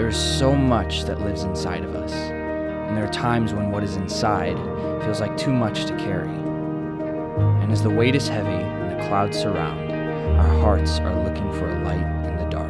There is so much that lives inside of us, and there are times when what is inside feels like too much to carry. And as the weight is heavy and the clouds surround, our hearts are looking for a light in the dark.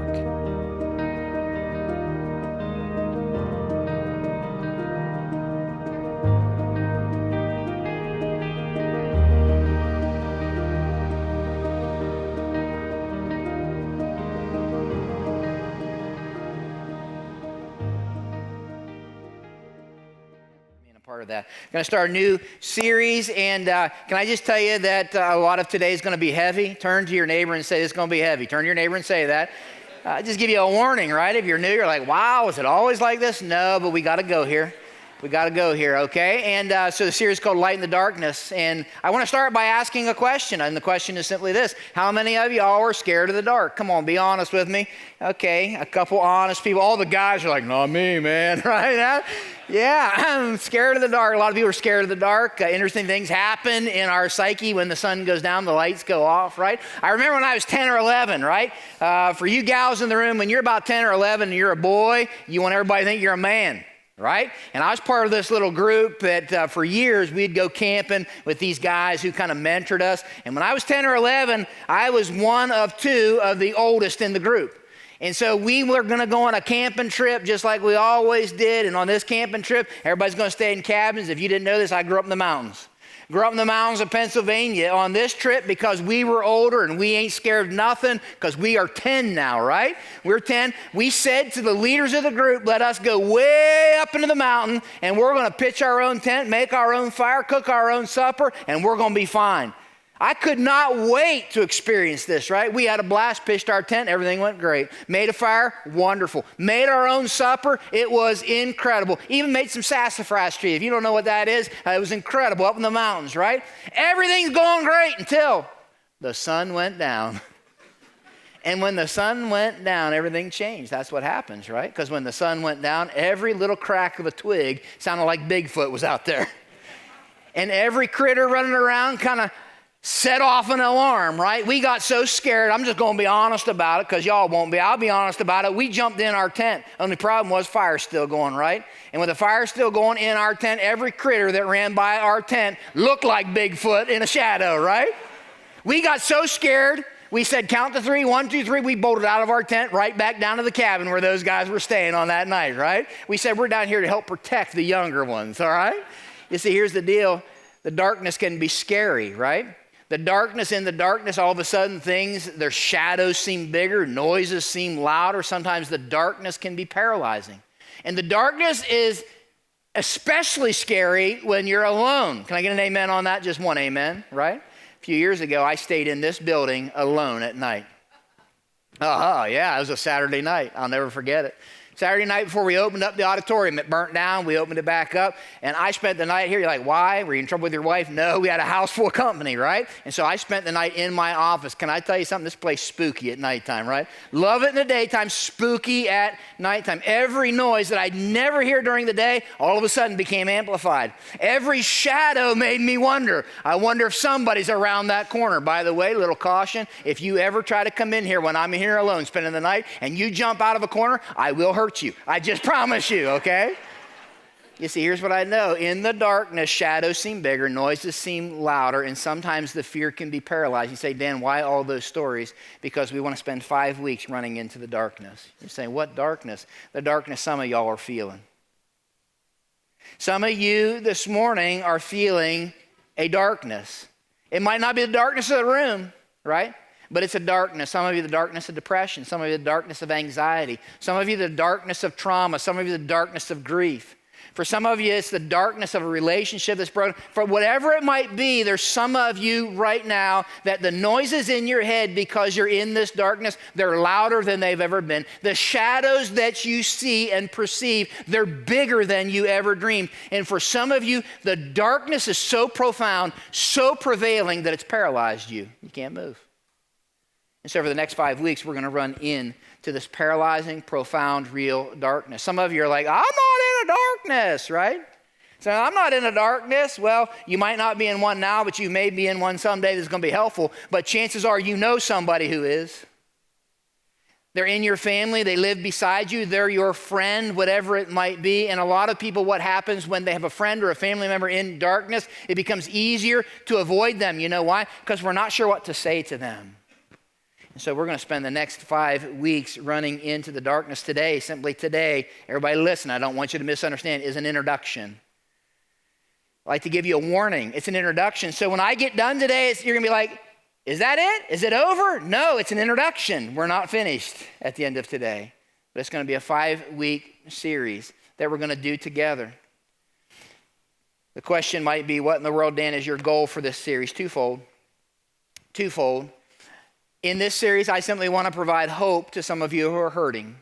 Part of that. Going to start a new series, and can I just tell you that a lot of today is going to be heavy? Turn to your neighbor and say, it's going to be heavy. Turn to your neighbor and say that. Just give you a warning, right? If you're new, you're like, wow, is it always like this? No, but we got to go here. We got to go here, okay? And so the series is called Light in the Darkness, and I want to start by asking a question, and the question is simply this: how many of y'all are scared of the dark? Come on, be honest with me. Okay, a couple honest people. All the guys are like, not me, man, right? Yeah, I'm scared of the dark. A lot of people are scared of the dark. Interesting things happen in our psyche when the sun goes down, the lights go off, right? I remember when I was 10 or 11, right? For you gals in the room, when you're about 10 or 11 and you're a boy, you want everybody to think you're a man, right? And I was part of this little group that for years we'd go camping with these guys who kind of mentored us. And when I was 10 or 11, I was one of two of the oldest in the group. And so we were going to go on a camping trip just like we always did. And on this camping trip, everybody's going to stay in cabins. If you didn't know this, I grew up in the mountains. Grew up in the mountains of Pennsylvania on this trip because we were older and we ain't scared of nothing because we are 10 now, right? We're 10. We said to the leaders of the group, let us go way up into the mountain and we're going to pitch our own tent, make our own fire, cook our own supper, and we're going to be fine. I could not wait to experience this, right? We had a blast, pitched our tent, everything went great. Made a fire, wonderful. Made our own supper, it was incredible. Even made some sassafras tree. If you don't know what that is, it was incredible up in the mountains, right? Everything's going great until the sun went down. And when the sun went down, everything changed. That's what happens, right? Because when the sun went down, every little crack of a twig sounded like Bigfoot was out there. And every critter running around kind of set off an alarm, right? We got so scared. I'm just going to be honest about it because y'all won't be. I'll be honest about it. We jumped in our tent. Only problem was fire's still going, right? And with the fire still going in our tent, every critter that ran by our tent looked like Bigfoot in a shadow, right? We got so scared. We said, count to three, 1, 2, 3. We bolted out of our tent right back down to the cabin where those guys were staying on that night, right? We said, we're down here to help protect the younger ones, all right? You see, here's the deal. The darkness can be scary, right? The darkness, in the darkness, all of a sudden their shadows seem bigger, noises seem louder. Sometimes the darkness can be paralyzing. And the darkness is especially scary when you're alone. Can I get an amen on that? Just one amen, right? A few years ago, I stayed in this building alone at night. Yeah, it was a Saturday night. I'll never forget it. Saturday night before we opened up the auditorium, it burnt down. We opened it back up, and I spent the night here. You're like, why? Were you in trouble with your wife? No, we had a house full of company, right? And so I spent the night in my office. Can I tell you something? This place is spooky at nighttime, right? Love it in the daytime, spooky at nighttime. Every noise that I'd never hear during the day, all of a sudden became amplified. Every shadow made me wonder. I wonder if somebody's around that corner. By the way, little caution, if you ever try to come in here when I'm here alone spending the night and you jump out of a corner, I will hurt you. I just promise you, okay? You see, here's what I know. In the darkness, shadows seem bigger, noises seem louder, and sometimes the fear can be paralyzed. You say, Dan, why all those stories? Because we want to spend 5 weeks running into the darkness. You're saying, what darkness? The darkness some of y'all are feeling. Some of you this morning are feeling a darkness. It might not be the darkness of the room, right? But it's a darkness. Some of you, the darkness of depression. Some of you, the darkness of anxiety. Some of you, the darkness of trauma. Some of you, the darkness of grief. For some of you, it's the darkness of a relationship that's broken. For whatever it might be, there's some of you right now that the noises in your head, because you're in this darkness, they're louder than they've ever been. The shadows that you see and perceive, they're bigger than you ever dreamed. And for some of you, the darkness is so profound, so prevailing that it's paralyzed you. You can't move. And so for the next 5 weeks, we're going to run into this paralyzing, profound, real darkness. Some of you are like, I'm not in a darkness, right? So I'm not in a darkness. Well, you might not be in one now, but you may be in one someday that's going to be helpful. But chances are you know somebody who is. They're in your family. They live beside you. They're your friend, whatever it might be. And a lot of people, what happens when they have a friend or a family member in darkness, it becomes easier to avoid them. You know why? Because we're not sure what to say to them. And so we're going to spend the next 5 weeks running into the darkness today. Simply today, everybody listen, I don't want you to misunderstand, is an introduction. I like to give you a warning. It's an introduction. So when I get done today, you're going to be like, is that it? Is it over? No, it's an introduction. We're not finished at the end of today. But it's going to be a 5-week series that we're going to do together. The question might be, what in the world, Dan, is your goal for this series? Twofold. In this series, I simply want to provide hope to some of you who are hurting.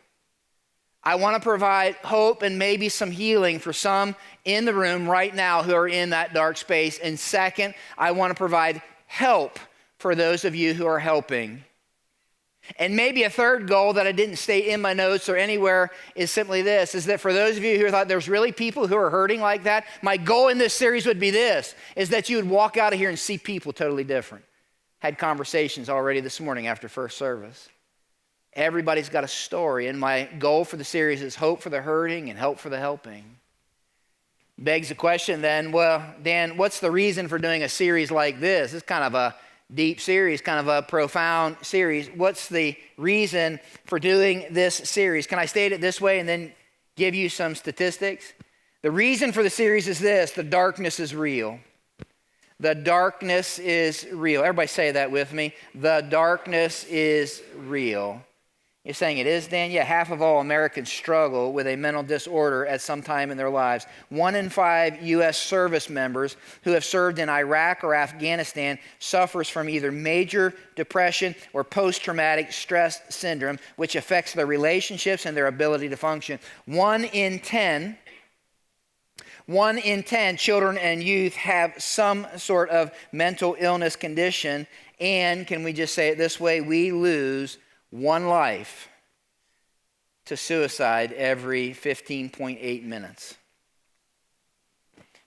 I want to provide hope and maybe some healing for some in the room right now who are in that dark space. And second, I want to provide help for those of you who are helping. And maybe a third goal that I didn't state in my notes or anywhere is simply this, is that for those of you who thought there's really people who are hurting like that, my goal in this series would be this, is that you would walk out of here and see people totally different. Had conversations already this morning after first service. Everybody's got a story, and my goal for the series is hope for the hurting and help for the helping. Begs the question then, well, Dan, what's the reason for doing a series like this? It's kind of a deep series, kind of a profound series. What's the reason for doing this series? Can I state it this way and then give you some statistics? The reason for the series is this: the darkness is real. The darkness is real. Everybody say that with me. The darkness is real. You're saying it is, Dan? Yeah, half of all Americans struggle with a mental disorder at some time in their lives. 1 in 5 U.S. service members who have served in Iraq or Afghanistan suffers from either major depression or post-traumatic stress syndrome, which affects their relationships and their ability to function. 1 in 10 children and youth have some sort of mental illness condition, and can we just say it this way, we lose 1 life to suicide every 15.8 minutes.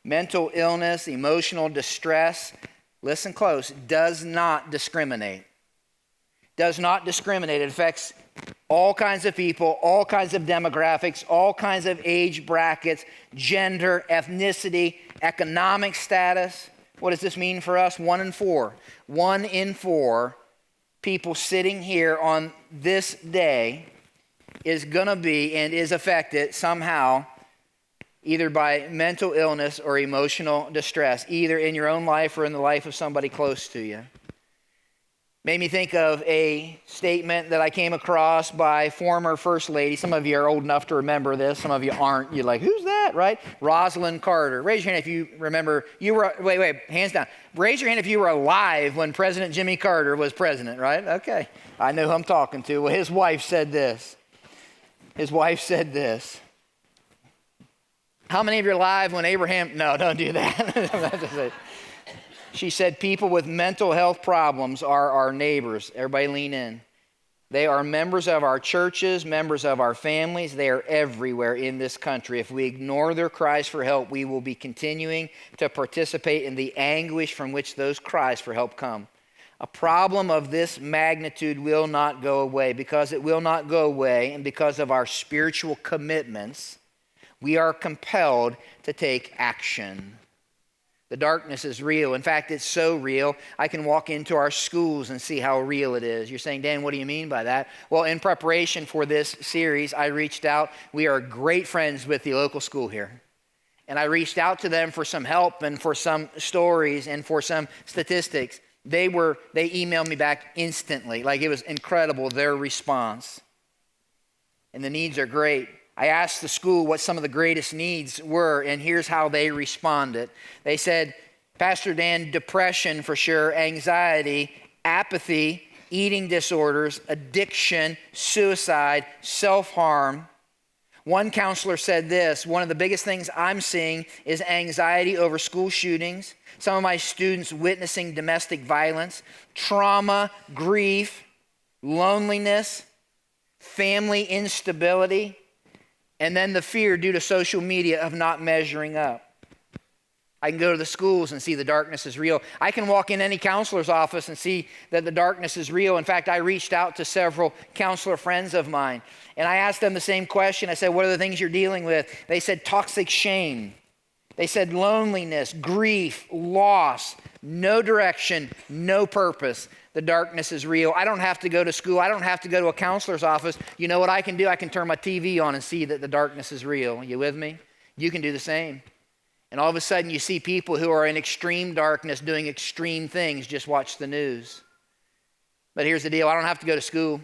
Mental illness, emotional distress, listen close, does not discriminate. Does not discriminate. It affects all kinds of people, all kinds of demographics, all kinds of age brackets, gender, ethnicity, economic status. What does this mean for us? 1 in 4. 1 in 4 people sitting here on this day is going to be and is affected somehow either by mental illness or emotional distress, either in your own life or in the life of somebody close to you. Made me think of a statement that I came across by former First Lady. Some of you are old enough to remember this. Some of you aren't. You're like, who's that, right? Rosalind Carter. Raise your hand if you remember. Wait, hands down. Raise your hand if you were alive when President Jimmy Carter was president, right? Okay. I know who I'm talking to. Well, his wife said this. How many of you are alive when Abraham... No, don't do that. She said, people with mental health problems are our neighbors. Everybody lean in. They are members of our churches, members of our families. They are everywhere in this country. If we ignore their cries for help, we will be continuing to participate in the anguish from which those cries for help come. A problem of this magnitude will not go away. Because it will not go away, and because of our spiritual commitments, we are compelled to take action. The darkness is real. In fact, it's so real, I can walk into our schools and see how real it is. You're saying, Dan, what do you mean by that? Well, in preparation for this series, I reached out. We are great friends with the local school here. And I reached out to them for some help and for some stories and for some statistics. They emailed me back instantly. Like, it was incredible, their response. And the needs are great. I asked the school what some of the greatest needs were, and here's how they responded. They said, Pastor Dan, depression for sure, anxiety, apathy, eating disorders, addiction, suicide, self-harm. One counselor said this: one of the biggest things I'm seeing is anxiety over school shootings, some of my students witnessing domestic violence, trauma, grief, loneliness, family instability, and then the fear due to social media of not measuring up. I can go to the schools and see the darkness is real. I can walk in any counselor's office and see that the darkness is real. In fact, I reached out to several counselor friends of mine, and I asked them the same question. I said, what are the things you're dealing with? They said toxic shame. They said loneliness, grief, loss, no direction, no purpose. The darkness is real. I don't have to go to school. I don't have to go to a counselor's office. You know what I can do? I can turn my TV on and see that the darkness is real. You with me? You can do the same. And all of a sudden you see people who are in extreme darkness doing extreme things. Just watch the news. But here's the deal. I don't have to go to school.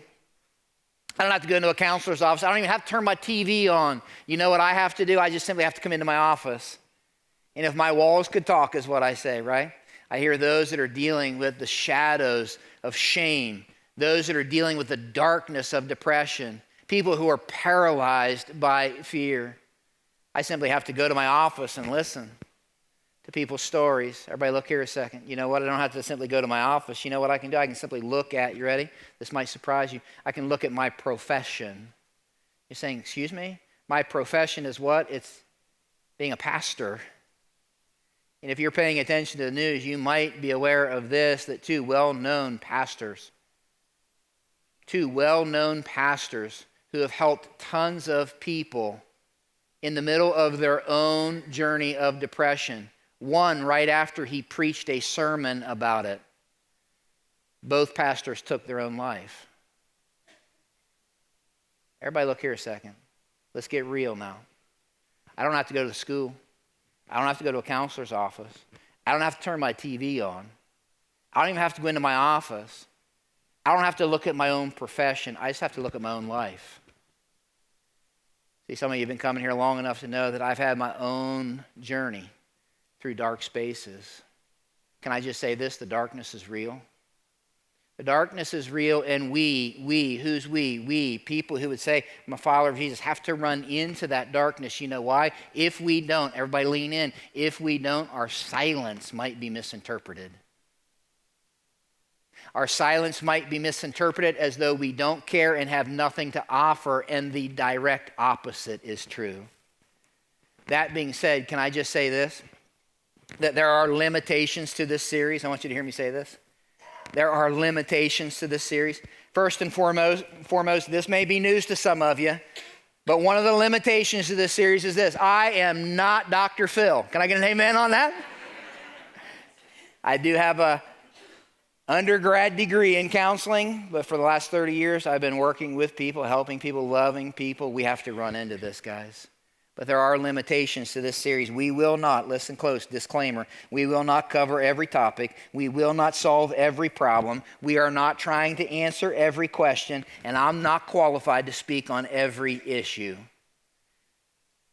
I don't have to go into a counselor's office. I don't even have to turn my TV on. You know what I have to do? I just simply have to come into my office. And if my walls could talk, is what I say, right? I hear those that are dealing with the shadows of shame, those that are dealing with the darkness of depression, people who are paralyzed by fear. I simply have to go to my office and listen to people's stories. Everybody look here a second. You know what? I don't have to simply go to my office. You know what I can do? I can simply look at, you ready? This might surprise you. I can look at my profession. You're saying, excuse me? My profession is what? It's being a pastor. And if you're paying attention to the news, you might be aware of this, that two well-known pastors who have helped tons of people in the middle of their own journey of depression. One right after he preached a sermon about it. Both pastors took their own life. Everybody look here a second. Let's get real now. I don't have to go to school. I don't have to go to a counselor's office. I don't have to turn my TV on. I don't even have to go into my office. I don't have to look at my own profession. I just have to look at my own life. See, some of you have been coming here long enough to know that I've had my own journey through dark spaces. Can I just say this? The darkness is real. The darkness is real, and who's we? We, people who would say, I'm a follower of Jesus, have to run into that darkness. You know why? If we don't, everybody lean in, if we don't, our silence might be misinterpreted. Our silence might be misinterpreted as though we don't care and have nothing to offer, and the direct opposite is true. That being said, can I just say this? That there are limitations to this series. I want you to hear me say this. There are limitations to this series. First and foremost, this may be news to some of you, but one of the limitations to this series is this. I am not Dr. Phil. Can I get an amen on that? I do have a undergrad degree in counseling, but for the last 30 years, I've been working with people, helping people, loving people. We have to run into this, guys. But there are limitations to this series. We will not, listen close, disclaimer, we will not cover every topic. We will not solve every problem. We are not trying to answer every question, and I'm not qualified to speak on every issue.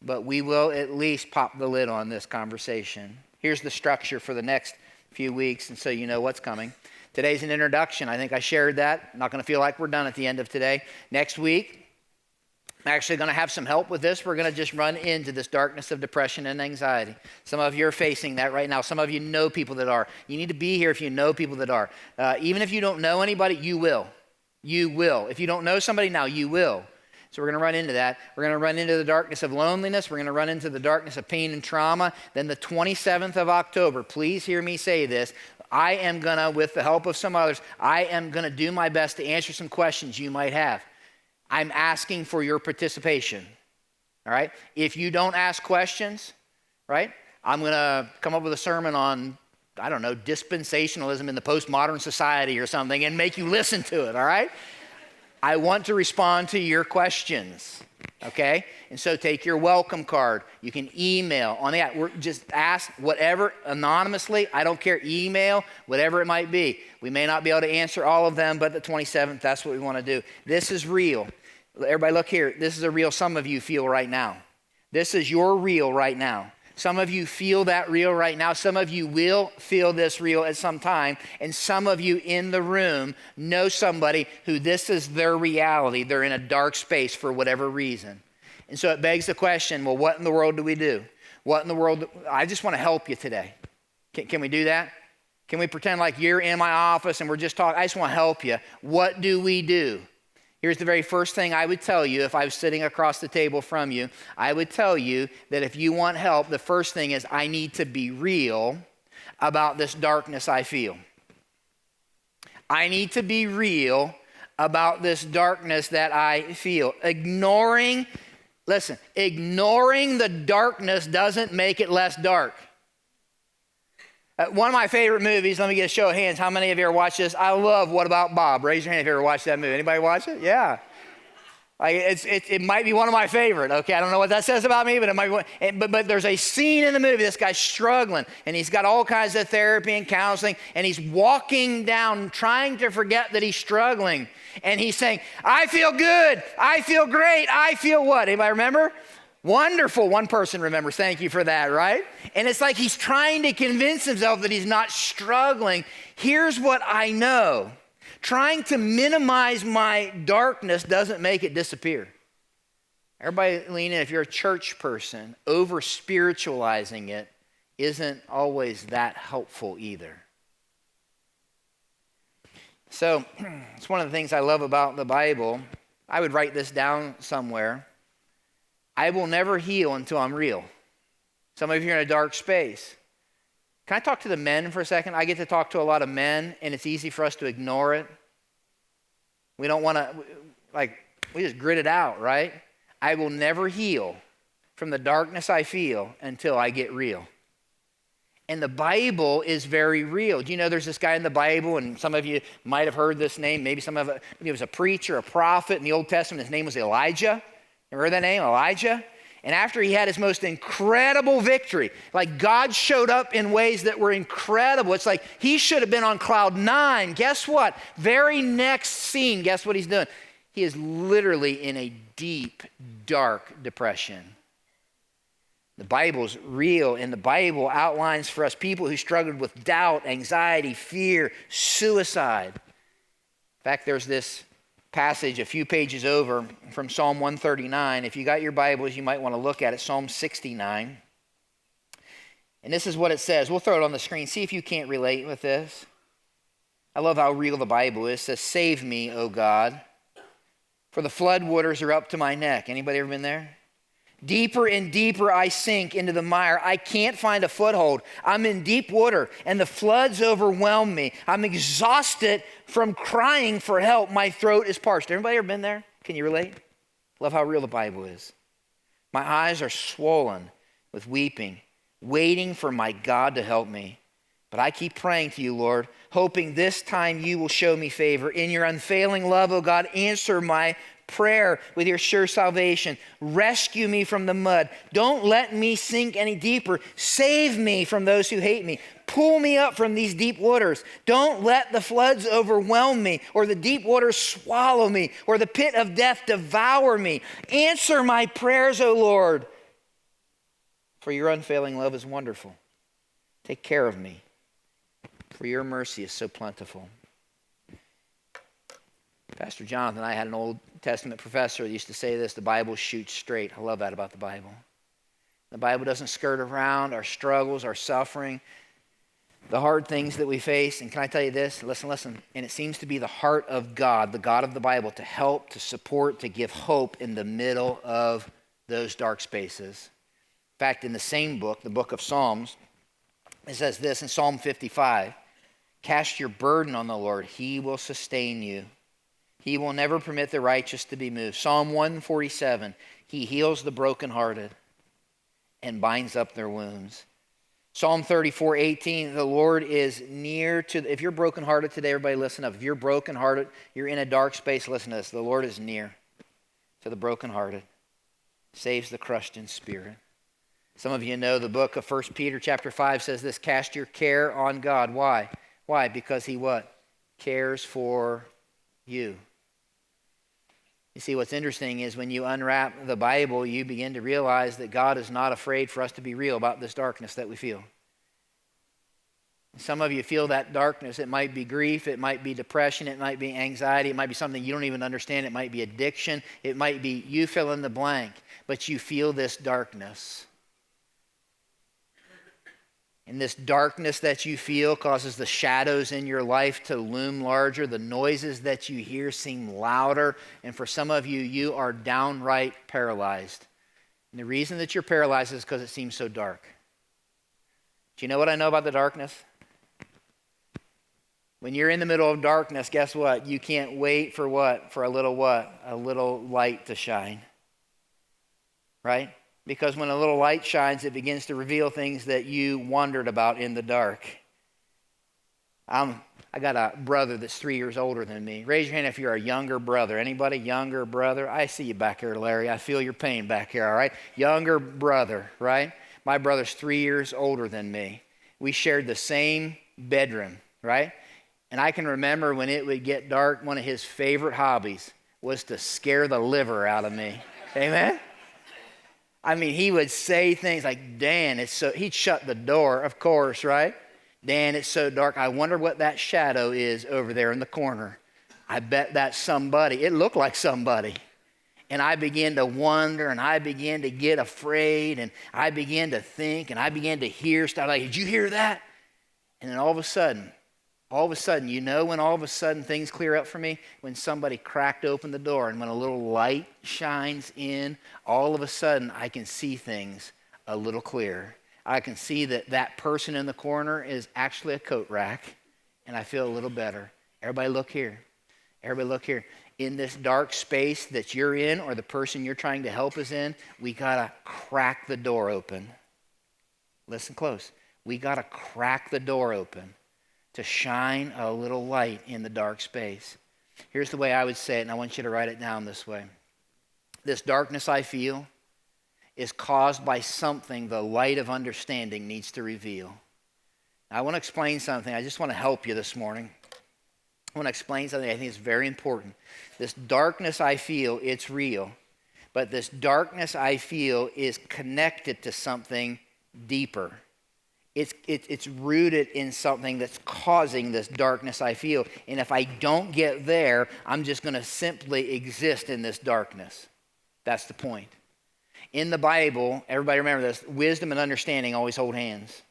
But we will at least pop the lid on this conversation. Here's the structure for the next few weeks, and so you know what's coming. Today's an introduction. I think I shared that. I'm not going to feel like we're done at the end of today. Next week, I'm actually going to have some help with this. We're going to just run into this darkness of depression and anxiety. Some of you are facing that right now. Some of you know people that are. You need to be here if you know people that are. Even if you don't know anybody, you will. You will. If you don't know somebody now, you will. So we're going to run into that. We're going to run into the darkness of loneliness. We're going to run into the darkness of pain and trauma. Then the 27th of October, please hear me say this. I am going to, with the help of some others, I am going to do my best to answer some questions you might have. I'm asking for your participation, all right? If you don't ask questions, right, I'm going to come up with a sermon on, I don't know, dispensationalism in the postmodern society or something and make you listen to it, all right? I want to respond to your questions, okay? And so take your welcome card. You can email on that. Just ask whatever anonymously. I don't care. Email, whatever it might be. We may not be able to answer all of them, but the 27th, that's what we want to do. This is real. Everybody look here. This is a real some of you feel right now. This is your real right now. Some of you feel that real right now. Some of you will feel this real at some time. And some of you in the room know somebody who this is their reality. They're in a dark space for whatever reason. And so it begs the question, well, what in the world do we do? What in the world? I just want to help you today. Can we do that? Can we pretend like you're in my office and we're just talking? I just want to help you. What do we do? Here's the very first thing I would tell you if I was sitting across the table from you. I would tell you that if you want help, the first thing is I need to be real about this darkness I feel. I need to be real about this darkness that I feel. Ignoring the darkness doesn't make it less dark. One of my favorite movies, let me get a show of hands. How many of you ever watched this? I love What About Bob? Raise your hand if you ever watched that movie. Anybody watch it? Yeah. Like it might be one of my favorite. Okay, I don't know what that says about me, but it might be. But there's a scene in the movie. This guy's struggling, and he's got all kinds of therapy and counseling, and he's walking down trying to forget that he's struggling, and he's saying, "I feel good. I feel great. I feel what?" Anybody remember? Wonderful. One person remembers. Thank you for that, right? And it's like he's trying to convince himself that he's not struggling. Here's what I know. Trying to minimize my darkness doesn't make it disappear. Everybody lean in. If you're a church person, over-spiritualizing it isn't always that helpful either. So it's one of the things I love about the Bible. I would write this down somewhere. I will never heal until I'm real. Some of you are in a dark space. Can I talk to the men for a second? I get to talk to a lot of men, and it's easy for us to ignore it. We don't want to, we just grit it out, right? I will never heal from the darkness I feel until I get real. And the Bible is very real. Do you know there's this guy in the Bible, and some of you might have heard this name. Maybe he was a preacher, a prophet in the Old Testament. His name was Elijah. Ever heard that name, Elijah? And after he had his most incredible victory, like God showed up in ways that were incredible. It's like he should have been on cloud 9. Guess what? Very next scene, guess what he's doing? He is literally in a deep, dark depression. The Bible's real, and the Bible outlines for us people who struggled with doubt, anxiety, fear, suicide. In fact, there's this passage a few pages over from Psalm 139. If you got your Bibles, you might want to look at it, Psalm 69. And this is what it says. We'll throw it on the screen. See if you can't relate with this. I love how real the Bible is. It says, "Save me, O God, for the flood waters are up to my neck." Anybody ever been there? "Deeper and deeper I sink into the mire. I can't find a foothold. I'm in deep water, and the floods overwhelm me. I'm exhausted from crying for help. My throat is parched." Everybody ever been there? Can you relate? Love how real the Bible is. "My eyes are swollen with weeping, waiting for my God to help me. But I keep praying to you, Lord, hoping this time you will show me favor. In your unfailing love, O God, answer my prayer with your sure salvation. Rescue me from the mud. Don't let me sink any deeper. Save me from those who hate me. Pull me up from these deep waters. Don't let the floods overwhelm me, or the deep waters swallow me, or the pit of death devour me. Answer my prayers, O Lord, for your unfailing love is wonderful. Take care of me, for your mercy is so plentiful." Pastor Jonathan and I had an Old Testament professor that used to say this: the Bible shoots straight. I love that about the Bible. The Bible doesn't skirt around our struggles, our suffering, the hard things that we face. And can I tell you this? Listen. And it seems to be the heart of God, the God of the Bible, to help, to support, to give hope in the middle of those dark spaces. In fact, in the same book, the book of Psalms, it says this in Psalm 55, "Cast your burden on the Lord. He will sustain you. He will never permit the righteous to be moved." Psalm 147, "He heals the brokenhearted and binds up their wounds." Psalm 34:18, "The Lord is near to," if you're brokenhearted today, everybody listen up. If you're brokenhearted, you're in a dark space, listen to this. The Lord is near to the brokenhearted, saves the crushed in spirit. Some of you know the book of 1 Peter chapter 5 says this: "Cast your care on God." Why? Why? Because he what? Cares for you. You see, what's interesting is when you unwrap the Bible, you begin to realize that God is not afraid for us to be real about this darkness that we feel. Some of you feel that darkness. It might be grief, it might be depression, it might be anxiety, it might be something you don't even understand, it might be addiction, it might be you fill in the blank, but you feel this darkness. And this darkness that you feel causes the shadows in your life to loom larger. The noises that you hear seem louder. And for some of you, you are downright paralyzed. And the reason that you're paralyzed is because it seems so dark. Do you know what I know about the darkness? When you're in the middle of darkness, guess what? You can't wait for what? For a little what? A little light to shine. Right? Because when a little light shines, it begins to reveal things that you wondered about in the dark. I got a brother that's 3 years older than me. Raise your hand if you're a younger brother. Anybody younger brother? I see you back here, Larry. I feel your pain back here, all right? Younger brother, right? My brother's 3 years older than me. We shared the same bedroom, right? And I can remember when it would get dark, one of his favorite hobbies was to scare the liver out of me. Amen? I mean, he would say things like, Dan, he'd shut the door, of course, right? Dan, it's so dark. I wonder what that shadow is over there in the corner. I bet that's somebody. It looked like somebody. And I began to wonder, and I began to get afraid, and I began to think, and I began to hear stuff like, did you hear that? And then all of a sudden, you know when all of a sudden things clear up for me? When somebody cracked open the door and when a little light shines in, all of a sudden I can see things a little clearer. I can see that that person in the corner is actually a coat rack, and I feel a little better. Everybody look here. Everybody look here. In this dark space that you're in or the person you're trying to help is in, we got to crack the door open. Listen close. We got to crack the door open to shine a little light in the dark space. Here's the way I would say it, and I want you to write it down this way. This darkness I feel is caused by something the light of understanding needs to reveal. Now, I want to explain something. I just want to help you this morning. I want to explain something I think is very important. This darkness I feel, it's real. But this darkness I feel is connected to something deeper. It's rooted in something that's causing this darkness I feel. And if I don't get there, I'm just going to simply exist in this darkness. That's the point. In the Bible, everybody remember this, wisdom and understanding always hold hands.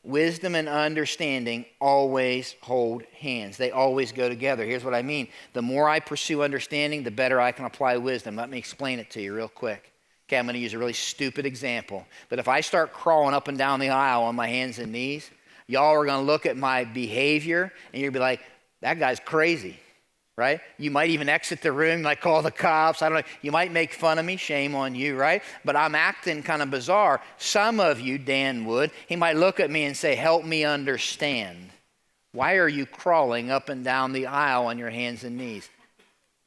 Wisdom and understanding always hold hands. They always go together. Here's what I mean. The more I pursue understanding, the better I can apply wisdom. Let me explain it to you real quick. Okay, I'm going to use a really stupid example. But if I start crawling up and down the aisle on my hands and knees, y'all are going to look at my behavior and you'll be like, that guy's crazy, right? You might even exit the room, like call the cops. I don't know. You might make fun of me. Shame on you, right? But I'm acting kind of bizarre. Some of you, Dan would, he might look at me and say, help me understand. Why are you crawling up and down the aisle on your hands and knees?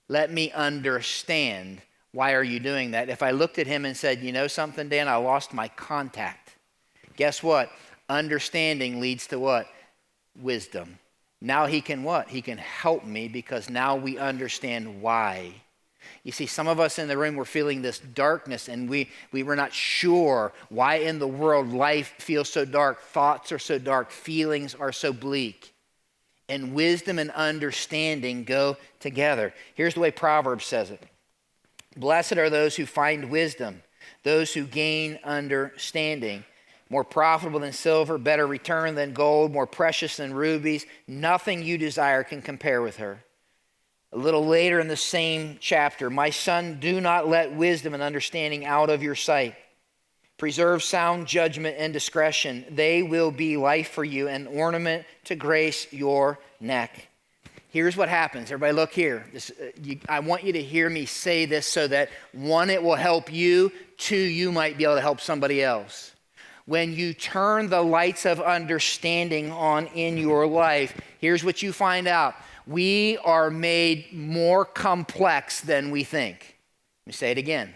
Let me understand. Why are you doing that? If I looked at him and said, you know something, Dan, I lost my contact. Guess what? Understanding leads to what? Wisdom. Now he can what? He can help me because now we understand why. You see, some of us in the room, we're feeling this darkness and we were not sure why in the world life feels so dark, thoughts are so dark, feelings are so bleak. And wisdom and understanding go together. Here's the way Proverbs says it. Blessed are those who find wisdom, those who gain understanding. More profitable than silver, better return than gold, more precious than rubies. Nothing you desire can compare with her. A little later in the same chapter, my son, do not let wisdom and understanding out of your sight. Preserve sound judgment and discretion. They will be life for you, an ornament to grace your neck. Here's what happens. Everybody look here. I want you to hear me say this so that, one, it will help you. Two, you might be able to help somebody else. When you turn the lights of understanding on in your life, here's what you find out. We are made more complex than we think. Let me say it again.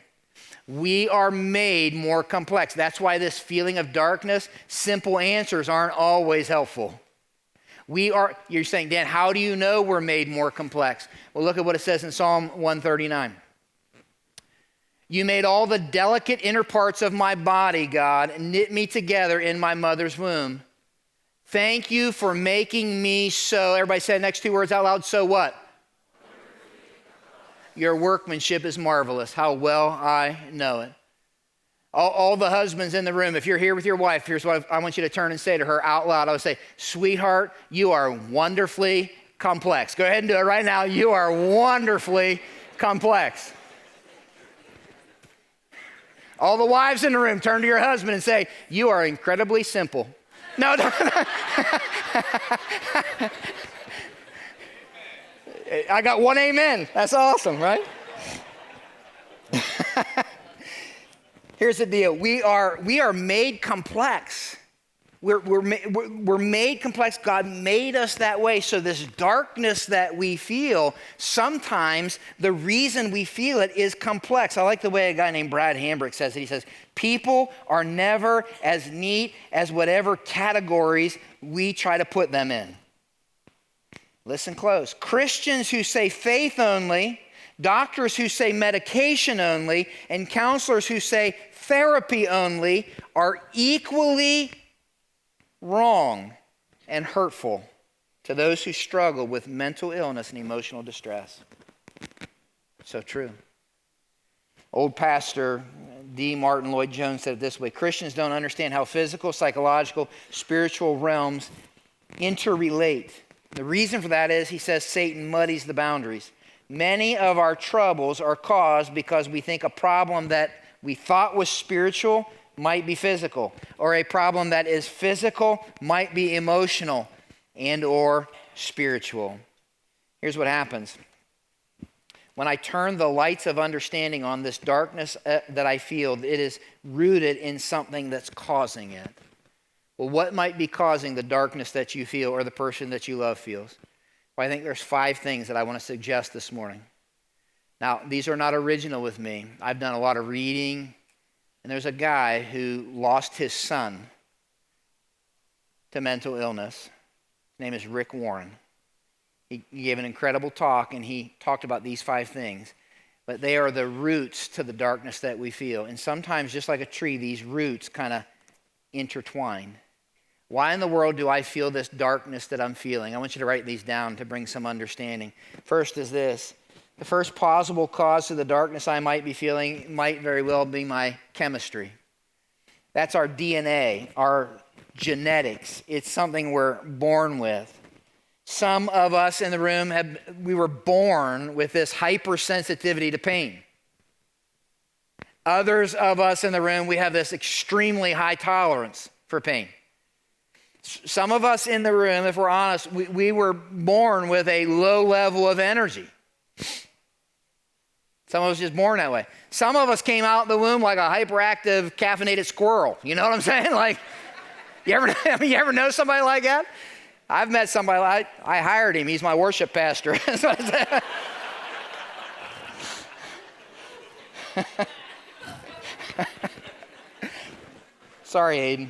We are made more complex. That's why this feeling of darkness, simple answers aren't always helpful. You're saying, Dan, how do you know we're made more complex? Well, look at what it says in Psalm 139. You made all the delicate inner parts of my body, God, and knit me together in my mother's womb. Thank you for making me so. Everybody say the next two words out loud. So what? Your workmanship is marvelous. How well I know it. All the husbands in the room, if you're here with your wife, here's what I want you to turn and say to her out loud. I would say, sweetheart, you are wonderfully complex. Go ahead and do it right now. You are wonderfully complex. All the wives in the room, turn to your husband and say, you are incredibly simple. No. I got one amen. That's awesome, right? Here's the deal. We are made complex. We're made complex. God made us that way. So this darkness that we feel, sometimes the reason we feel it is complex. I like the way a guy named Brad Hambrick says it. He says, people are never as neat as whatever categories we try to put them in. Listen close. Christians who say faith only, doctors who say medication only, and counselors who say therapy only are equally wrong and hurtful to those who struggle with mental illness and emotional distress. So true. Old pastor D. Martin Lloyd-Jones said it this way: Christians don't understand how physical, psychological, spiritual realms interrelate. The reason for that is, he says, Satan muddies the boundaries. Many of our troubles are caused because we think a problem that we thought was spiritual might be physical, or a problem that is physical might be emotional and or spiritual. Here's what happens. When I turn the lights of understanding on this darkness that I feel, it is rooted in something that's causing it. Well, what might be causing the darkness that you feel or the person that you love feels? Well, I think there's 5 things that I want to suggest this morning. Now, these are not original with me. I've done a lot of reading, and there's a guy who lost his son to mental illness. His name is Rick Warren. He gave an incredible talk, and he talked about these 5 things. But they are the roots to the darkness that we feel. And sometimes, just like a tree, these roots kind of intertwine. Why in the world do I feel this darkness that I'm feeling? I want you to write these down to bring some understanding. First is this. The first plausible cause to the darkness I might be feeling might very well be my chemistry. That's our DNA, our genetics. It's something we're born with. Some of us in the room, we were born with this hypersensitivity to pain. Others of us in the room, we have this extremely high tolerance for pain. Some of us in the room, if we're honest, we were born with a low level of energy. Some of us just born that way. Some of us came out the womb like a hyperactive, caffeinated squirrel. You know what I'm saying? Like, you ever know somebody like that? I've met somebody like, I hired him. He's my worship pastor. That's what I said. Sorry, Aiden.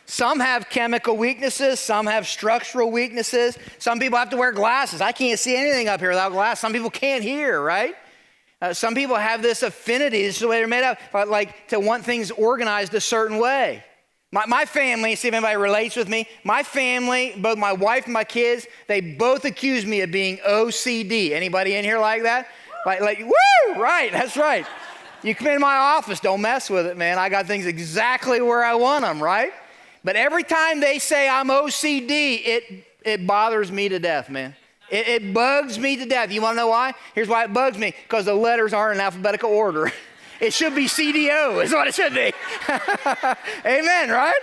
Some have chemical weaknesses. Some have structural weaknesses. Some people have to wear glasses. I can't see anything up here without glasses. Some people can't hear, right? Some people have this affinity. This is the way they're made up, like to want things organized a certain way. My family, see if anybody relates with me. My family, both my wife and my kids, they both accuse me of being OCD. Anybody in here like that? Like, woo, right, that's right. You come into my office, don't mess with it, man. I got things exactly where I want them, right? But every time they say I'm OCD, it bothers me to death, man. It bugs me to death. You want to know why? Here's why it bugs me. Because the letters aren't in alphabetical order. It should be CDO is what it should be. Amen, right?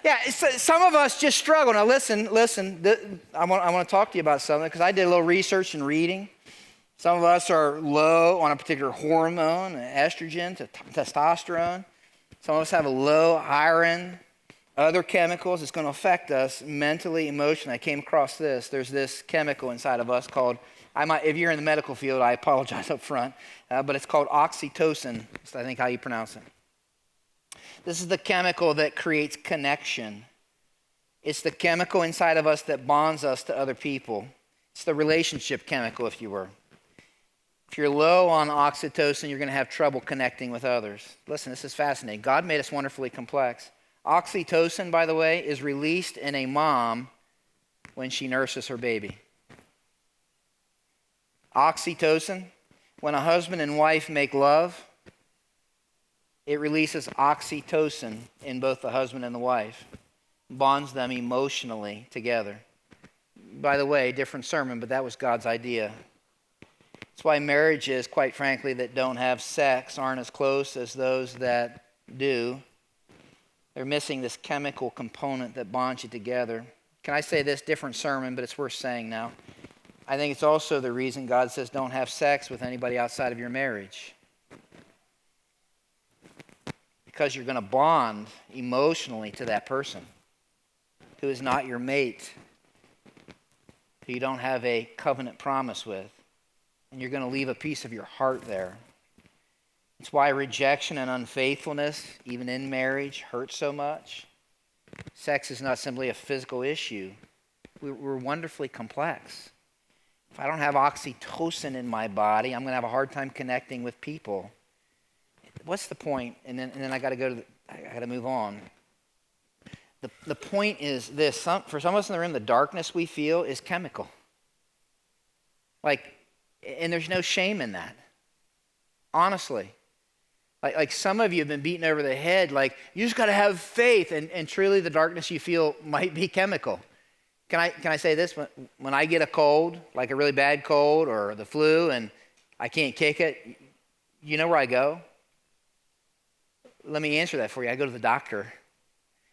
Yeah, some of us just struggle. Now listen. I want to talk to you about something because I did a little research and reading. Some of us are low on a particular hormone, estrogen, testosterone. Some of us have a low iron, other chemicals. It's going to affect us mentally, emotionally. I came across this. There's this chemical inside of us called, if you're in the medical field, I apologize up front, but it's called oxytocin. That's, I think, how you pronounce it. This is the chemical that creates connection. It's the chemical inside of us that bonds us to other people. It's the relationship chemical, if you were. If you're low on oxytocin, you're going to have trouble connecting with others. Listen, this is fascinating. God made us wonderfully complex. Oxytocin, by the way, is released in a mom when she nurses her baby. Oxytocin. When a husband and wife make love, it releases oxytocin in both the husband and the wife, bonds them emotionally together. By the way, different sermon, but that was God's idea. That's why marriages, quite frankly, that don't have sex aren't as close as those that do. They're missing this chemical component that bonds you together. Can I say this? Different sermon, but it's worth saying now. I think it's also the reason God says don't have sex with anybody outside of your marriage. Because you're going to bond emotionally to that person who is not your mate, who you don't have a covenant promise with. And you're going to leave a piece of your heart there. It's why rejection and unfaithfulness, even in marriage, hurts so much. Sex is not simply a physical issue. We're wonderfully complex. If I don't have oxytocin in my body, I'm going to have a hard time connecting with people. What's the point? And then I got to move on. The point is this: for some of us in the room, the darkness we feel is chemical. And there's no shame in that. Honestly. Like some of you have been beaten over the head, like you just got to have faith, and truly the darkness you feel might be chemical. Can I say this? When I get a cold, like a really bad cold or the flu, and I can't kick it, you know where I go? Let me answer that for you. I go to the doctor.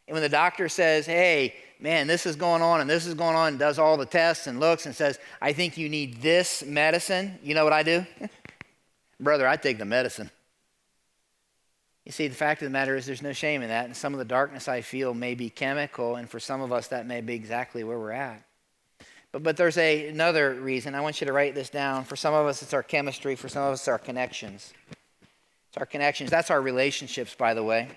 And when the doctor says, hey, man, this is going on and this is going on, and does all the tests and looks and says, I think you need this medicine, you know what I do? Brother, I take the medicine. You see, the fact of the matter is there's no shame in that, and some of the darkness I feel may be chemical, and for some of us that may be exactly where we're at. But there's another reason. I want you to write this down. For some of us, it's our chemistry. For some of us, it's our connections. It's our connections. That's our relationships, by the way.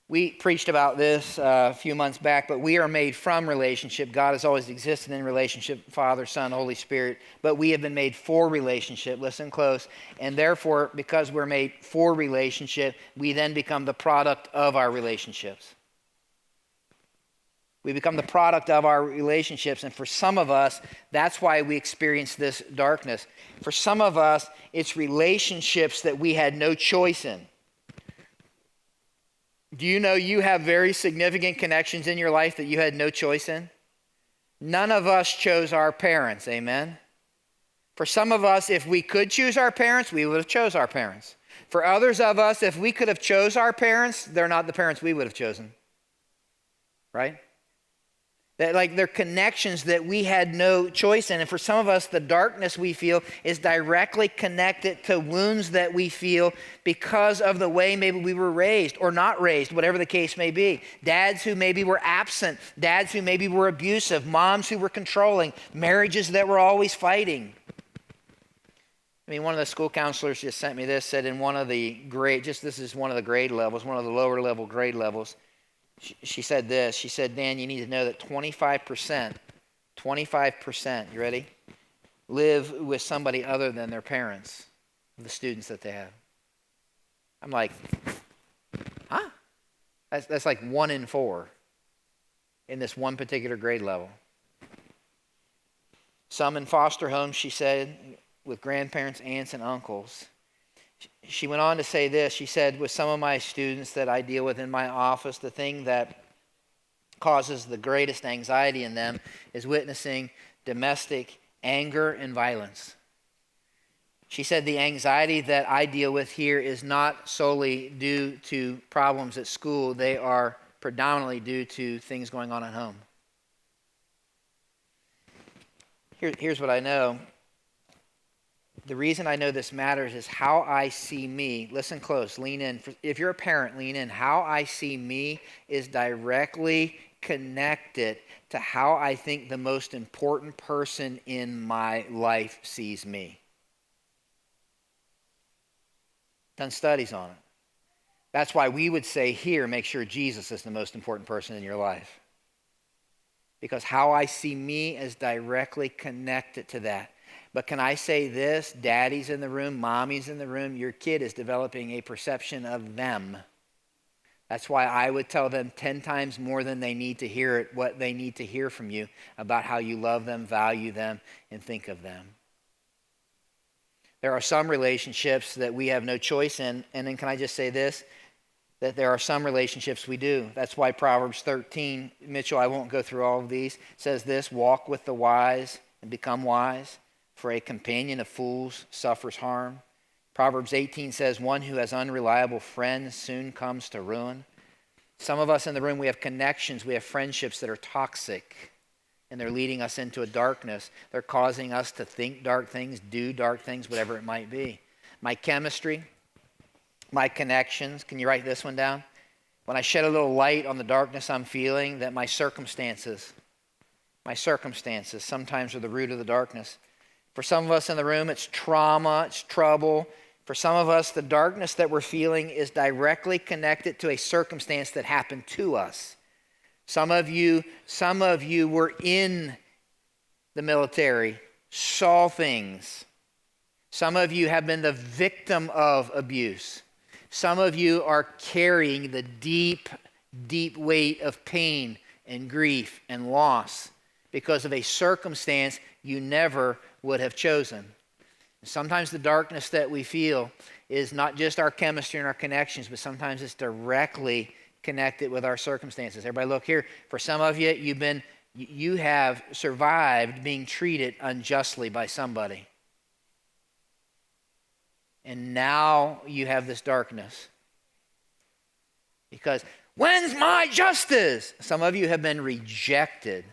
We preached about this a few months back, but we are made from relationship. God has always existed in relationship, Father, Son, Holy Spirit, but we have been made for relationship. Listen close. And therefore, because we're made for relationship, we then become the product of our relationships. We become the product of our relationships, and for some of us, that's why we experience this darkness. For some of us, it's relationships that we had no choice in. Do you know you have very significant connections in your life that you had no choice in? None of us chose our parents, amen? For some of us, if we could choose our parents, we would have chose our parents. For others of us, if we could have chose our parents, they're not the parents we would have chosen, right? They're connections that we had no choice in. And for some of us, the darkness we feel is directly connected to wounds that we feel because of the way maybe we were raised or not raised, whatever the case may be. Dads who maybe were absent, dads who maybe were abusive, moms who were controlling, marriages that were always fighting. I mean, one of the school counselors just sent me this, said in one of the this is one of the grade levels, one of the lower level grade levels, she said this. She said, Dan, you need to know that 25%, you ready, live with somebody other than their parents, the students that they have. I'm like, huh? That's like 1 in 4 in this one particular grade level. Some in foster homes, she said, with grandparents, aunts, and uncles. She went on to say this. She said, with some of my students that I deal with in my office, the thing that causes the greatest anxiety in them is witnessing domestic anger and violence. She said the anxiety that I deal with here is not solely due to problems at school. They are predominantly due to things going on at home. Here's what I know. The reason I know this matters is how I see me. Listen close, lean in. If you're a parent, lean in. How I see me is directly connected to how I think the most important person in my life sees me. Done studies on it. That's why we would say here, make sure Jesus is the most important person in your life. Because how I see me is directly connected to that. But can I say this? Daddy's in the room, mommy's in the room. Your kid is developing a perception of them. That's why I would tell them 10 times more than they need to hear it, what they need to hear from you about how you love them, value them, and think of them. There are some relationships that we have no choice in. And then can I just say this? That there are some relationships we do. That's why Proverbs 13, Mitchell, I won't go through all of these, says this: walk with the wise and become wise, for a companion of fools suffers harm. Proverbs 18 says, one who has unreliable friends soon comes to ruin. Some of us in the room, we have connections, we have friendships that are toxic, and they're leading us into a darkness. They're causing us to think dark things, do dark things, whatever it might be. My chemistry, my connections. Can you write this one down? When I shed a little light on the darkness I'm feeling, that my circumstances sometimes are the root of the darkness. For some of us in the room, it's trauma, it's trouble. For some of us, the darkness that we're feeling is directly connected to a circumstance that happened to us. Some of you were in the military, saw things. Some of you have been the victim of abuse. Some of you are carrying the deep, deep weight of pain and grief and loss because of a circumstance you never would have chosen. Sometimes the darkness that we feel is not just our chemistry and our connections, but sometimes it's directly connected with our circumstances. Everybody look here. For some of you, you have survived being treated unjustly by somebody. And now you have this darkness. Because, when's my justice? Some of you have been rejected.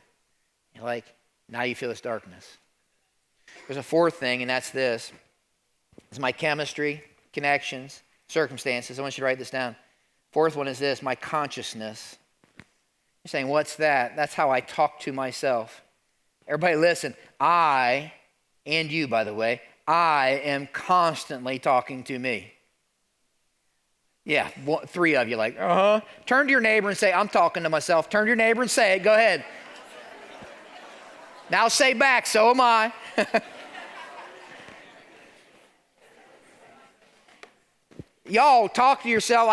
You're like, now you feel this darkness. There's a fourth thing, and that's this. It's my chemistry, connections, circumstances. I want you to write this down. Fourth one is this: my consciousness. You're saying, what's that? That's how I talk to myself. Everybody listen. I, and you, by the way, I am constantly talking to me. Yeah, three of you like, Turn to your neighbor and say, I'm talking to myself. Turn to your neighbor and say it. Go ahead. Now say back, so am I. Y'all talk to yourself.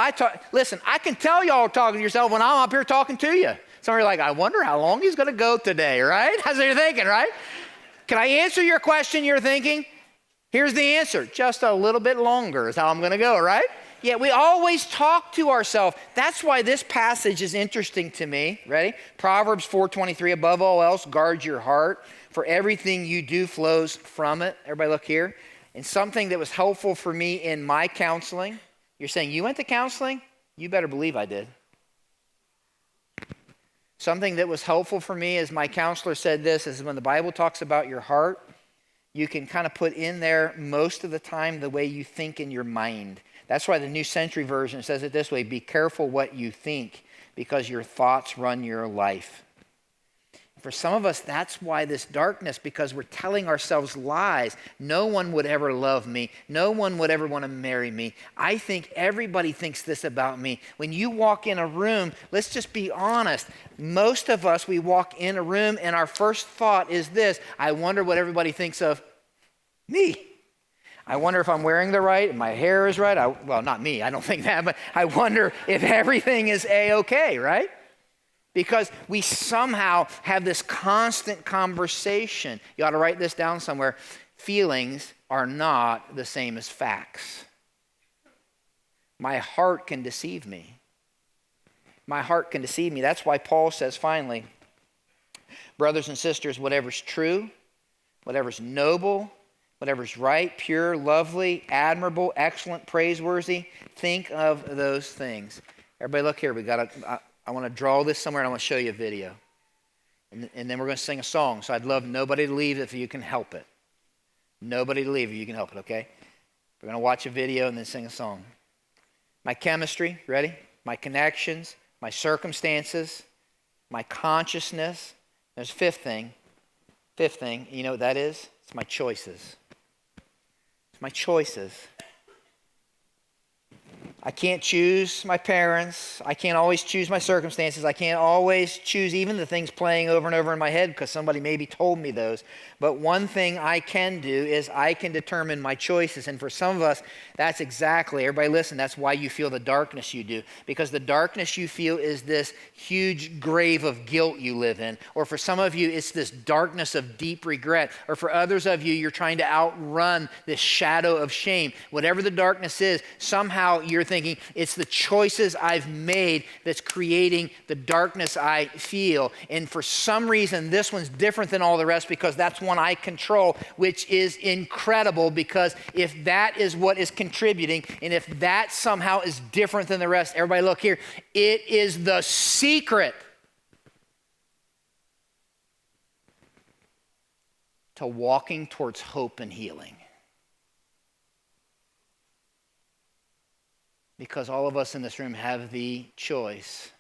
Listen, I can tell y'all talking to yourself when I'm up here talking to you. Some of you are like, I wonder how long he's going to go today, right? That's what you're thinking, right? Can I answer your question you're thinking? Here's the answer. Just a little bit longer is how I'm going to go, right? Yeah, we always talk to ourselves. That's why this passage is interesting to me. Ready? Proverbs 4:23, above all else, guard your heart, for everything you do flows from it. Everybody look here. And something that was helpful for me in my counseling. You're saying, you went to counseling? You better believe I did. Something that was helpful for me, as my counselor said this, is when the Bible talks about your heart, you can kind of put in there most of the time the way you think in your mind. That's why the New Century Version says it this way: be careful what you think, because your thoughts run your life. For some of us, that's why this darkness, because we're telling ourselves lies. No one would ever love me. No one would ever want to marry me. I think everybody thinks this about me. When you walk in a room, let's just be honest. Most of us, we walk in a room and our first thought is this: I wonder what everybody thinks of me. I wonder if I'm wearing the right, if my hair is right. Well, not me, I don't think that, but I wonder if everything is A-okay, right? Because we somehow have this constant conversation. You ought to write this down somewhere. Feelings are not the same as facts. My heart can deceive me. My heart can deceive me. That's why Paul says finally, brothers and sisters, whatever's true, whatever's noble, whatever's right, pure, lovely, admirable, excellent, praiseworthy, think of those things. Everybody look here. I want to draw this somewhere and I want to show you a video. And then we're going to sing a song. So I'd love nobody to leave if you can help it. Nobody to leave if you can help it, okay? We're going to watch a video and then sing a song. My chemistry, ready? My connections, my circumstances, my consciousness. There's fifth thing. You know what that is? It's my choices. It's my choices. I can't choose my parents. I can't always choose my circumstances. I can't always choose even the things playing over and over in my head because somebody maybe told me those. But one thing I can do is I can determine my choices. And for some of us, that's exactly, everybody listen, that's why you feel the darkness you do. Because the darkness you feel is this huge grave of guilt you live in. Or for some of you, it's this darkness of deep regret. Or for others of you, you're trying to outrun this shadow of shame. Whatever the darkness is, somehow you're thinking it's the choices I've made that's creating the darkness I feel. And for some reason, this one's different than all the rest because that's one I control, which is incredible because if that is what is contributing and if that somehow is different than the rest, everybody look here, it is the secret to walking towards hope and healing. Because all of us in this room have the choice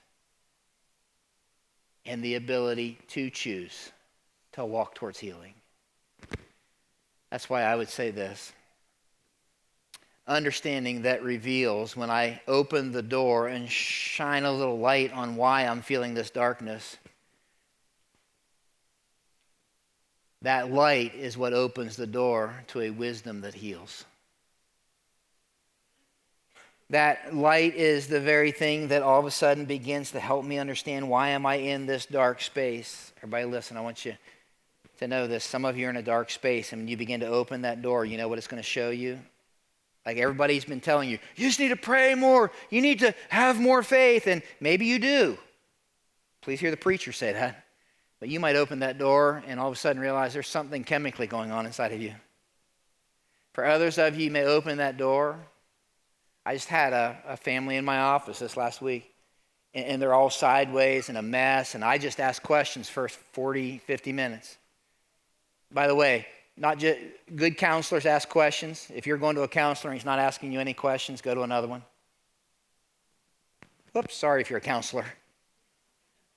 and the ability to choose to walk towards healing. That's why I would say this. Understanding that reveals when I open the door and shine a little light on why I'm feeling this darkness. That light is what opens the door to a wisdom that heals. That light is the very thing that all of a sudden begins to help me understand why am I in this dark space. Everybody listen, I want you to know this. Some of you are in a dark space, and when you begin to open that door, you know what it's going to show you? Like everybody's been telling you, you just need to pray more. You need to have more faith, and maybe you do. Please hear the preacher say that. But you might open that door and all of a sudden realize there's something chemically going on inside of you. For others of you may open that door. I just had a family in my office this last week, and they're all sideways and a mess, and I just asked questions for 40, 50 minutes. By the way, not just good counselors ask questions. If you're going to a counselor and he's not asking you any questions, go to another one. Whoops, sorry if you're a counselor.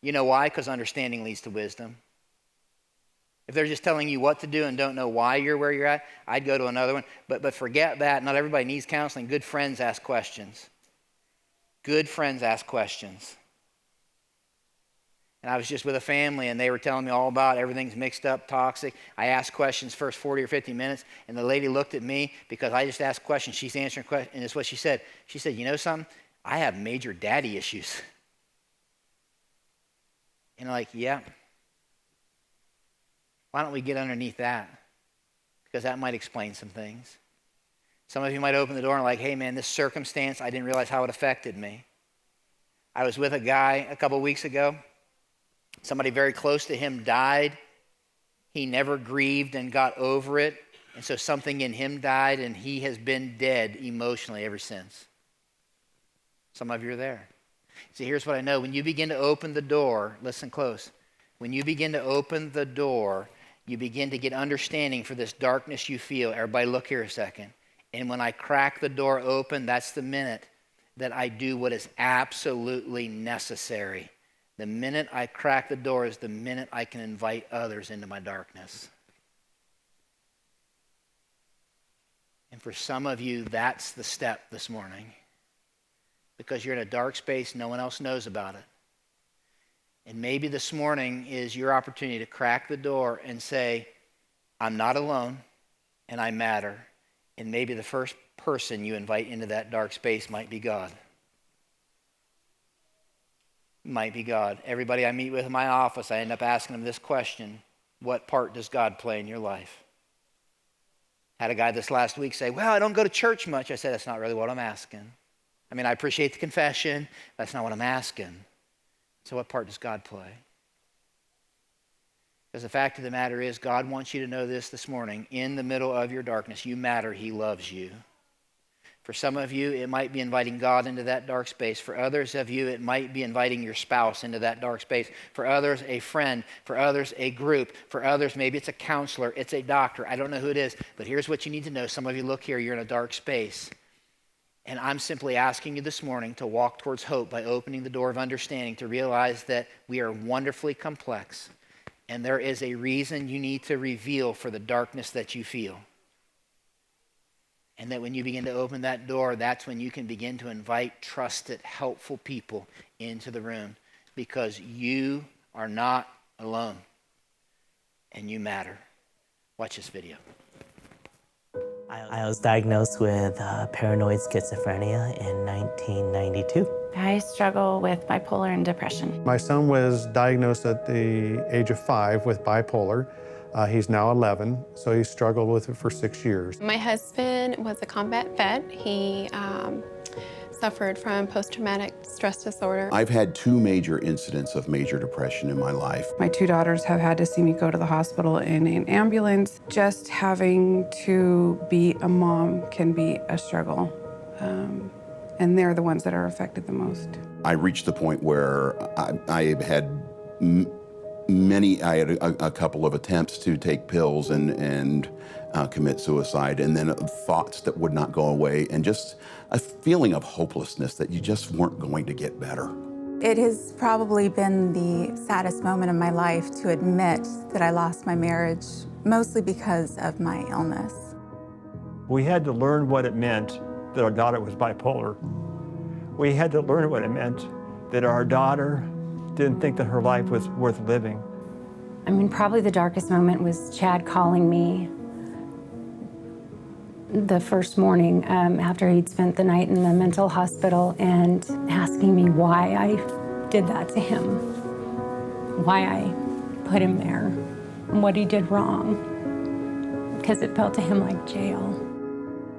You know why? Because understanding leads to wisdom. If they're just telling you what to do and don't know why you're where you're at, I'd go to another one. But forget that. Not everybody needs counseling. Good friends ask questions. Good friends ask questions. And I was just with a family, and they were telling me all about everything's mixed up, toxic. I asked questions first 40 or 50 minutes, and the lady looked at me because I just asked questions. She's answering questions, and it's what she said. She said, you know something? I have major daddy issues. And I'm like, yeah. Why don't we get underneath that? Because that might explain some things. Some of you might open the door and like, hey man, this circumstance, I didn't realize how it affected me. I was with a guy a couple weeks ago. Somebody very close to him died. He never grieved and got over it. And so something in him died, and he has been dead emotionally ever since. Some of you are there. See, here's what I know. When you begin to open the door, listen close. When you begin to open the door, you begin to get understanding for this darkness you feel. Everybody look here a second. And when I crack the door open, that's the minute that I do what is absolutely necessary. The minute I crack the door is the minute I can invite others into my darkness. And for some of you, that's the step this morning. Because you're in a dark space, no one else knows about it. And maybe this morning is your opportunity to crack the door and say, I'm not alone and I matter. And maybe the first person you invite into that dark space might be God. Might be God. Everybody I meet with in my office, I end up asking them this question: what part does God play in your life? Had a guy this last week say, well, I don't go to church much. I said, that's not really what I'm asking. I mean, I appreciate the confession. That's not what I'm asking. So what part does God play? Because the fact of the matter is, God wants you to know this morning. In the middle of your darkness, you matter. He loves you. For some of you, it might be inviting God into that dark space. For others of you, it might be inviting your spouse into that dark space. For others, a friend. For others, a group. For others, maybe it's a counselor. It's a doctor. I don't know who it is. But here's what you need to know. Some of you, look here, you're in a dark space. And I'm simply asking you this morning to walk towards hope by opening the door of understanding, to realize that we are wonderfully complex. And there is a reason you need to reveal for the darkness that you feel. And that when you begin to open that door, that's when you can begin to invite trusted, helpful people into the room, because you are not alone and you matter. Watch this video. I was diagnosed with paranoid schizophrenia in 1992. I struggle with bipolar and depression. My son was diagnosed at the age of 5 with bipolar. He's now 11, so he struggled with it for 6 years. My husband was a combat vet. He suffered from post-traumatic stress disorder. I've had 2 major incidents of major depression in my life. My 2 daughters have had to see me go to the hospital in an ambulance. Just having to be a mom can be a struggle, and they're the ones that are affected the most. I reached the point where I had a couple of attempts to take pills and commit suicide, and then thoughts that would not go away, and just a feeling of hopelessness that you just weren't going to get better. It has probably been the saddest moment of my life to admit that I lost my marriage, mostly because of my illness. We had to learn what it meant that our daughter was bipolar. We had to learn what it meant that our daughter didn't think that her life was worth living. I mean, probably the darkest moment was Chad calling me the first morning after he'd spent the night in the mental hospital and asking me why I did that to him, why I put him there, and what he did wrong, because it felt to him like jail.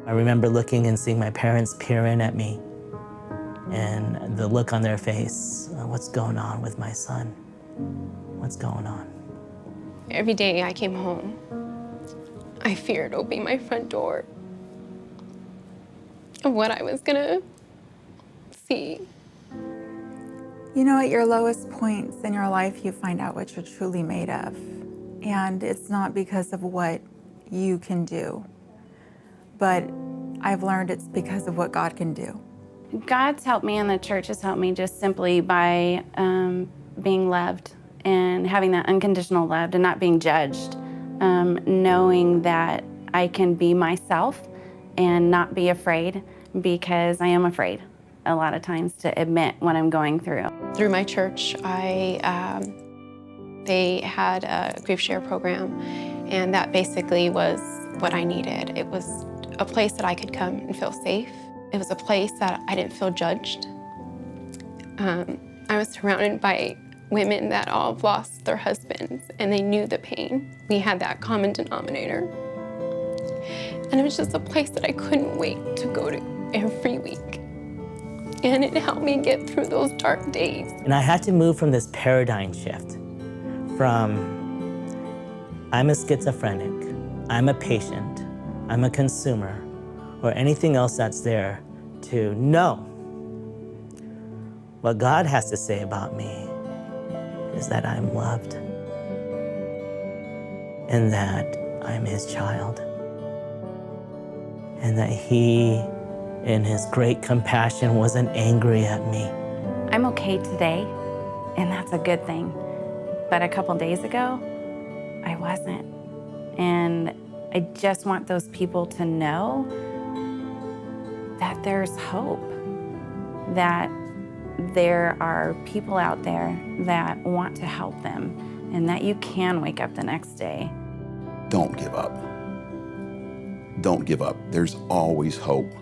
I remember looking and seeing my parents peer in at me, and the look on their face, what's going on with my son? What's going on? Every day I came home, I feared opening my front door of what I was gonna see. You know, at your lowest points in your life, you find out what you're truly made of. And it's not because of what you can do, but I've learned it's because of what God can do. God's helped me and the church has helped me just simply by being loved and having that unconditional love and not being judged, knowing that I can be myself and not be afraid, because I am afraid a lot of times to admit what I'm going through. Through my church, they had a grief share program, and that basically was what I needed. It was a place that I could come and feel safe. It was a place that I didn't feel judged. I was surrounded by women that all have lost their husbands, and they knew the pain. We had that common denominator. And it was just a place that I couldn't wait to go to every week. And it helped me get through those dark days. And I had to move from this paradigm shift from I'm a schizophrenic, I'm a patient, I'm a consumer, or anything else that's there, to no. What God has to say about me is that I'm loved and that I'm His child, and that He, in His great compassion, wasn't angry at me. I'm okay today, and that's a good thing. But a couple days ago, I wasn't. And I just want those people to know that there's hope, that there are people out there that want to help them, and that you can wake up the next day. Don't give up. Don't give up. There's always hope.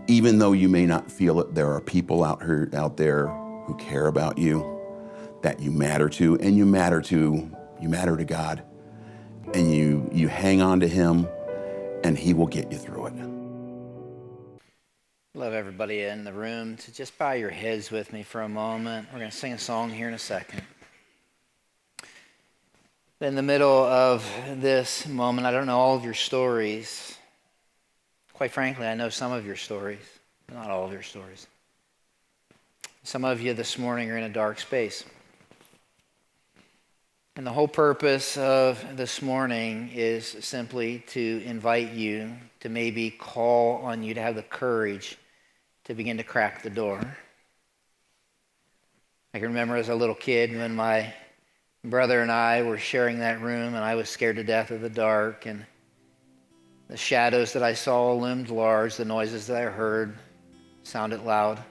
Even though you may not feel it, there are people out there who care about you, that you matter to, and you matter to God. And you hang on to Him, and He will get you through it. Love everybody in the room to just bow your heads with me for a moment. We're going to sing a song here in a second. In the middle of this moment, I don't know all of your stories. Quite frankly, I know some of your stories, but not all of your stories. Some of you this morning are in a dark space. And the whole purpose of this morning is simply to invite you to maybe call on you to have the courage to begin to crack the door. I can remember as a little kid when my brother and I were sharing that room, and I was scared to death of the dark, and The shadows that I saw loomed large. The noises that I heard sounded loud.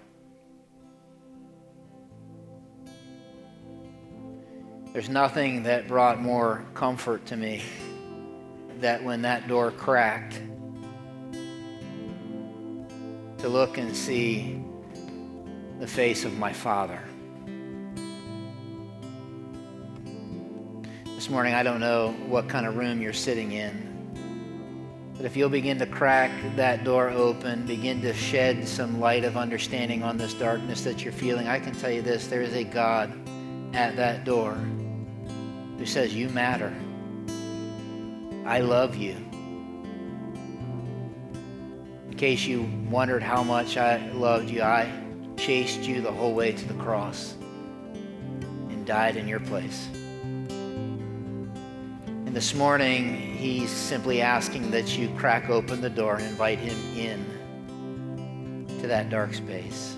There's nothing that brought more comfort to me that when that door cracked, to look and see the face of my Father. This morning, I don't know what kind of room you're sitting in, but if you'll begin to crack that door open, begin to shed some light of understanding on this darkness that you're feeling, I can tell you this, there is a God at that door who says, you matter. I love you. In case you wondered how much I loved you, I chased you the whole way to the cross and died in your place. And this morning, he's simply asking that you crack open the door and invite him in to that dark space.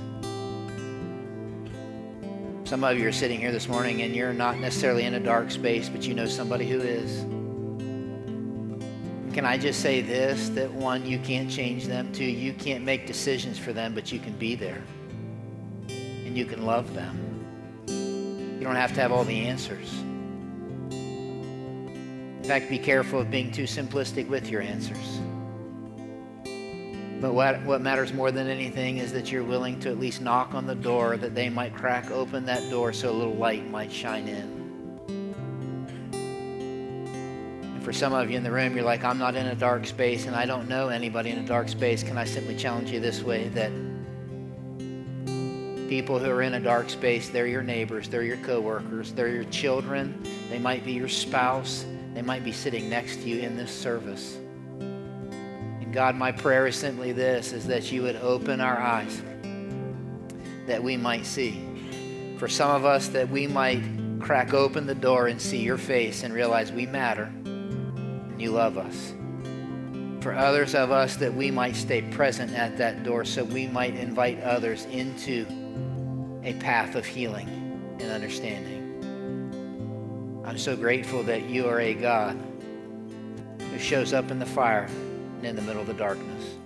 Some of you are sitting here this morning and you're not necessarily in a dark space, but you know somebody who is. Can I just say this, that one, you can't change them. Two, you can't make decisions for them, but you can be there and you can love them. You don't have to have all the answers. In fact, be careful of being too simplistic with your answers. But what matters more than anything is that you're willing to at least knock on the door, that they might crack open that door so a little light might shine in. And for some of you in the room, you're like, I'm not in a dark space and I don't know anybody in a dark space. Can I simply challenge you this way, that people who are in a dark space, they're your neighbors, they're your coworkers, they're your children, they might be your spouse, they might be sitting next to you in this service. God, my prayer is simply this, is that you would open our eyes, that we might see. For some of us, that we might crack open the door and see your face and realize we matter and you love us. For others of us, that we might stay present at that door so we might invite others into a path of healing and understanding. I'm so grateful that you are a God who shows up in the fire and in the middle of the darkness.